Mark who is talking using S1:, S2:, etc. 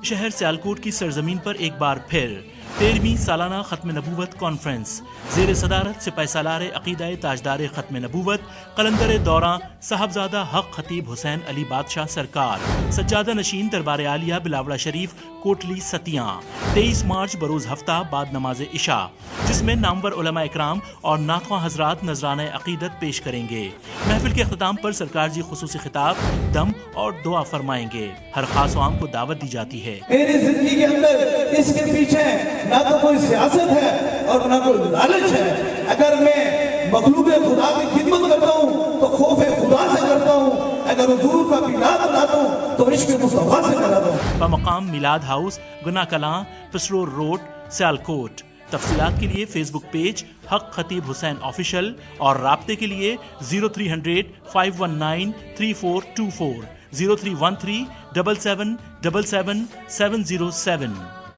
S1: شہر سیالکوٹ کی سرزمین پر ایک بار پھر 13ویں سالانہ ختم نبوت کانفرنس زیر صدارت سپہ سالار عقیدہ تاجدار ختم نبوت قلندر دوراں صاحبزادہ حق خطیب حسین علی بادشاہ سرکار سجادہ نشین دربار عالیہ بلاوڑہ شریف کوٹلی ستیاں 23 مارچ بروز ہفتہ بعد نماز عشاء، جس میں نامور علماء اکرام اور ناخواں حضرات نذرانہ عقیدت پیش کریں گے۔ محفل کے اختتام پر سرکار جی خصوصی خطاب، دم اور دعا فرمائیں گے۔ ہر خاص و عام کو دعوت دی جاتی ہے۔
S2: میری زندگی کے اندر اس کے پیچھے نہ تو کوئی سیاست ہے اور نہ کوئی لالچ ہے۔ اگر میں مخلوق خدا کی خدمت کرتا ہوں تو خوف خدا سے کرتا ہوں، اگر حضور کا میلاد مناتا ہوں تو عشق مصطفیٰ سے کراتا ہوں۔
S1: بمقام میلاد ہاؤس، گناہ کلاں، پسرور روڈ، سیالکوٹ۔ تفصیلات کے لیے فیس بک پیج حق خطیب حسین آفیشل اور رابطے کے لیے 0300 519 3424 0313 7777 707۔